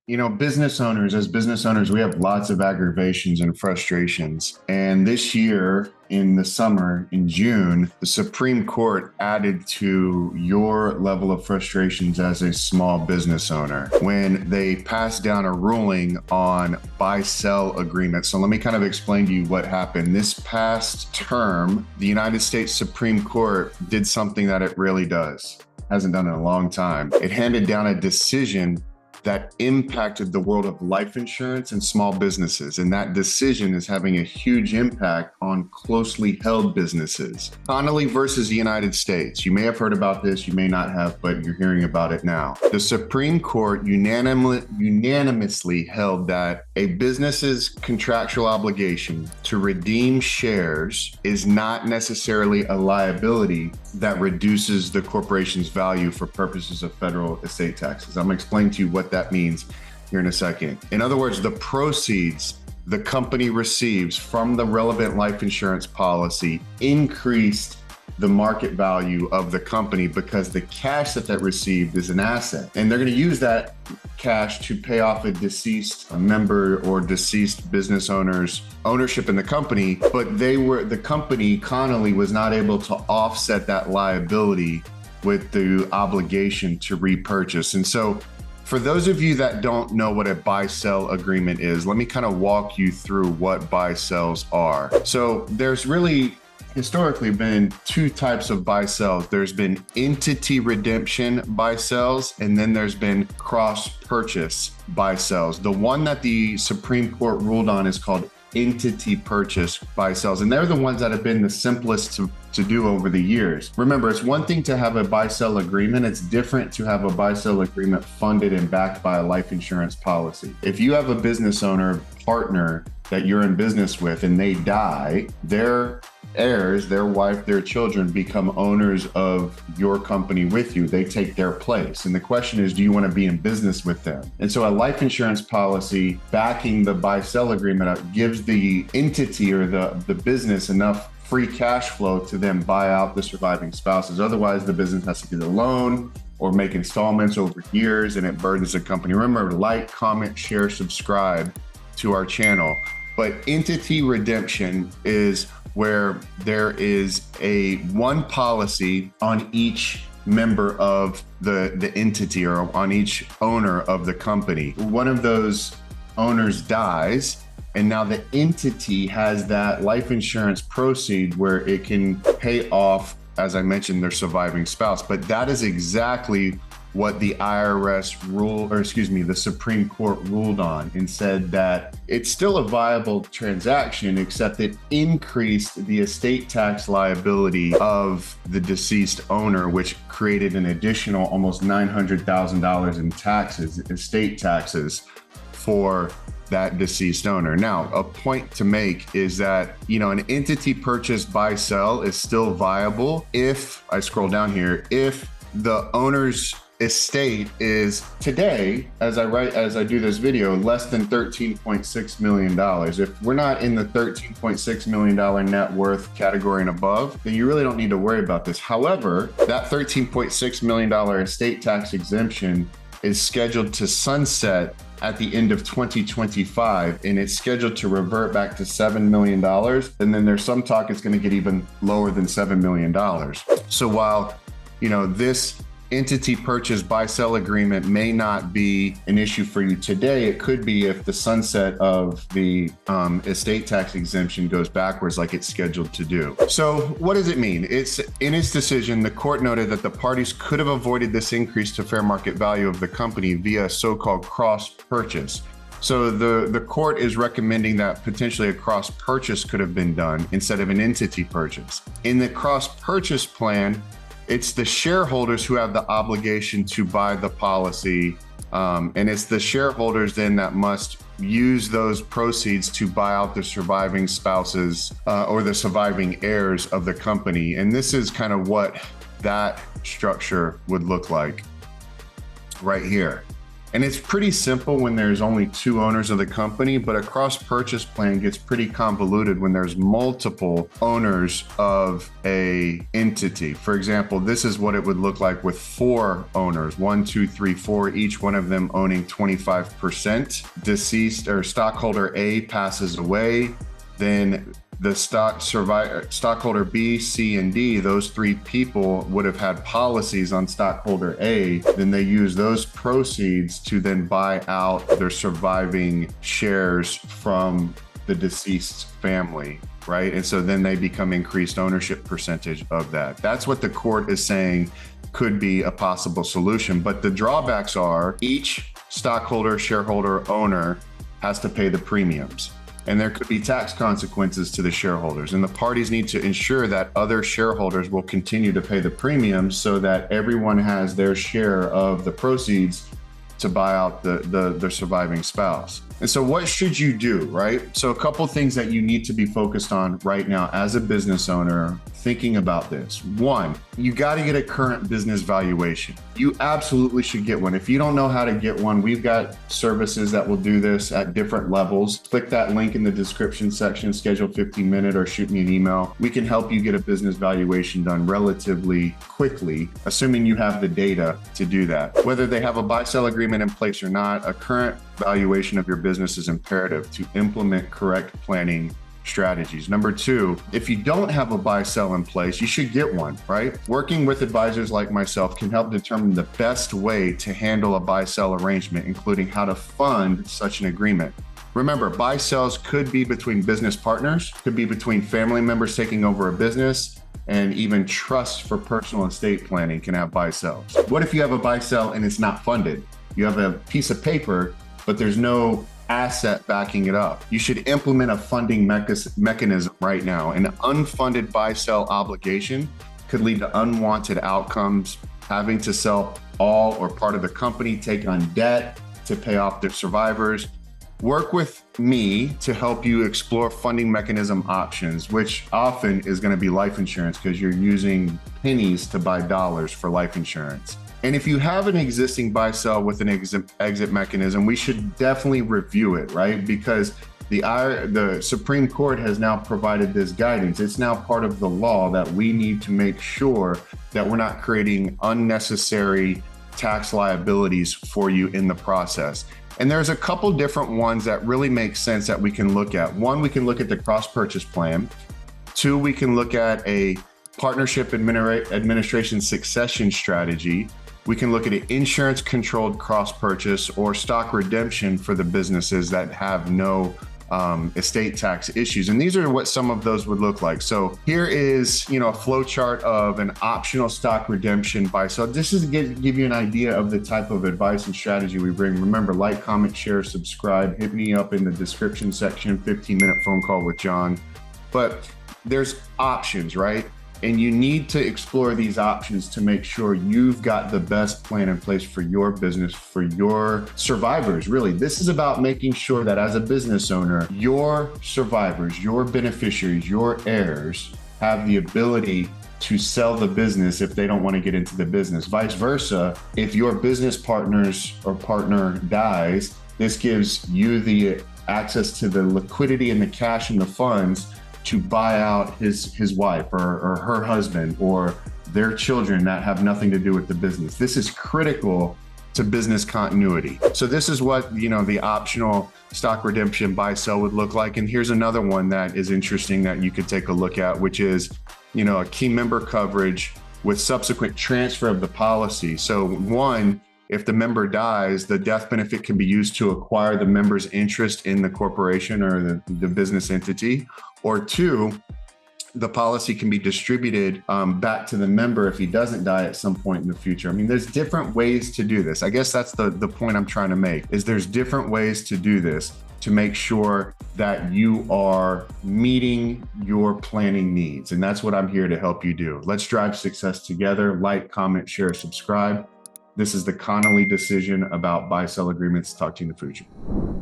Business owners, as business owners, we have lots of aggravations and frustrations. And this year, in the summer, in June, the Supreme Court added to your level of frustrations as a small business owner when they passed down a ruling on buy-sell agreements. So let me kind of explain to you what happened. This past term, the United States Supreme Court did something that it really does. Hasn't done in a long time. It handed down a decision that impacted the world of life insurance and small businesses. And that decision is having a huge impact on closely held businesses. Connolly versus the United States. You may have heard about this, you may not have, but you're hearing about it now. The Supreme Court unanimously held that a business's contractual obligation to redeem shares is not necessarily a liability that reduces the corporation's value for purposes of federal estate taxes. I'm going to explain to you what that means here in a second. In other words, the proceeds the company receives from the relevant life insurance policy increased the market value of the company because the cash that received is an asset. And they're going to use that cash to pay off a deceased member or deceased business owner's ownership in the company. But the company, Connolly, was not able to offset that liability with the obligation to repurchase. And so for those of you that don't know what a buy-sell agreement is, let me kind of walk you through what buy-sells are. So there's really historically been two types of buy-sells. There's been entity redemption buy-sells, and then there's been cross-purchase buy-sells. The one that the Supreme Court ruled on is called entity purchase buy-sells, and they're the ones that have been the simplest to do over the years. Remember, it's one thing to have a buy-sell agreement. It's different to have a buy-sell agreement funded and backed by a life insurance policy. If you have a business owner partner that you're in business with and they die, their heirs, their wife, their children become owners of your company with you. They take their place. And the question is, do you want to be in business with them? And so a life insurance policy backing the buy-sell agreement gives the entity or the business enough free cash flow to then buy out the surviving spouses. Otherwise, the business has to get a loan or make installments over years, and it burdens the company. Remember, like, comment, share, subscribe to our channel. But entity redemption is where there is one policy on each member of the entity or on each owner of the company. One of those owners dies, and now the entity has that life insurance proceed where it can pay off, as I mentioned, their surviving spouse. But that is exactly what the the Supreme Court ruled on, and said that it's still a viable transaction, except it increased the estate tax liability of the deceased owner, which created an additional almost $900,000 in taxes, estate taxes, for that deceased owner. Now, a point to make is that, an entity purchase buy sell is still viable if, I scroll down here, if the owner's estate is today, as I do this video, less than $13.6 million. If we're not in the $13.6 million net worth category and above, then you really don't need to worry about this. However, that $13.6 million estate tax exemption is scheduled to sunset at the end of 2025, and it's scheduled to revert back to $7 million. And then there's some talk it's going to get even lower than $7 million. So while, this entity purchase buy-sell agreement may not be an issue for you today, it could be if the sunset of the estate tax exemption goes backwards like it's scheduled to do. So what does it mean? In its decision, the court noted that the parties could have avoided this increase to fair market value of the company via so-called cross-purchase. So the court is recommending that potentially a cross-purchase could have been done instead of an entity purchase. In the cross-purchase plan, it's the shareholders who have the obligation to buy the policy, and it's the shareholders then that must use those proceeds to buy out the surviving spouses or the surviving heirs of the company. And this is kind of what that structure would look like right here. And it's pretty simple when there's only two owners of the company, but a cross purchase plan gets pretty convoluted when there's multiple owners of a entity. For example, this is what it would look like with four owners, 1, 2, 3, 4, each one of them owning 25%. Deceased or stockholder A passes away, then the stockholder B, C, and D, those three people would have had policies on stockholder A. Then they use those proceeds to then buy out their surviving shares from the deceased family, right? And so then they become increased ownership percentage of that. That's what the court is saying could be a possible solution. But the drawbacks are each stockholder, shareholder, owner has to pay the premiums. And there could be tax consequences to the shareholders. And the parties need to ensure that other shareholders will continue to pay the premiums so that everyone has their share of the proceeds to buy out the surviving spouse. And so what should you do, right? So a couple things that you need to be focused on right now as a business owner thinking about this. One, you got to get a current business valuation. You absolutely should get one. If you don't know how to get one, we've got services that will do this at different levels. Click that link in the description section, schedule 15-minute or shoot me an email. We can help you get a business valuation done relatively quickly, assuming you have the data to do that. Whether they have a buy-sell agreement in place or not, a current valuation of your business is imperative to implement correct planning strategies. Number two, if you don't have a buy-sell in place, you should get one, right? Working with advisors like myself can help determine the best way to handle a buy-sell arrangement, including how to fund such an agreement. Remember, buy-sells could be between business partners, could be between family members taking over a business, and even trusts for personal estate planning can have buy-sells. What if you have a buy-sell and it's not funded? You have a piece of paper, but there's no asset backing it up. You should implement a funding mechanism right now. An unfunded buy-sell obligation could lead to unwanted outcomes, having to sell all or part of the company, take on debt to pay off their survivors. Work with me to help you explore funding mechanism options, which often is going to be life insurance because you're using pennies to buy dollars for life insurance. And if you have an existing buy-sell with an exit mechanism, we should definitely review it, right? Because the Supreme Court has now provided this guidance. It's now part of the law that we need to make sure that we're not creating unnecessary tax liabilities for you in the process. And there's a couple different ones that really make sense that we can look at. One, we can look at the cross-purchase plan. Two, we can look at a partnership administration succession strategy. We can look at an insurance-controlled cross-purchase or stock redemption for the businesses that have no estate tax issues. And these are what some of those would look like. So here is, a flow chart of an optional stock redemption buy. So this is to give you an idea of the type of advice and strategy we bring. Remember, like, comment, share, subscribe. Hit me up in the description section, 15-minute phone call with John. But there's options, right? And you need to explore these options to make sure you've got the best plan in place for your business, for your survivors. Really, this is about making sure that as a business owner, your survivors, your beneficiaries, your heirs have the ability to sell the business if they don't want to get into the business. Vice versa, if your business partners or partner dies, this gives you the access to the liquidity and the cash and the funds to buy out his wife or her husband or their children that have nothing to do with the business. This is critical to business continuity. So this is what, the optional stock redemption buy sell would look like. And here's another one that is interesting that you could take a look at, which is, a key member coverage with subsequent transfer of the policy. So one, if the member dies, the death benefit can be used to acquire the member's interest in the corporation or the business entity. Or two, the policy can be distributed back to the member if he doesn't die at some point in the future. I mean, there's different ways to do this. I guess that's the point I'm trying to make, is there's different ways to do this to make sure that you are meeting your planning needs. And that's what I'm here to help you do. Let's drive success together. Like, comment, share, subscribe. This is the Connolly decision about buy-sell agreements. Talk to you in the future.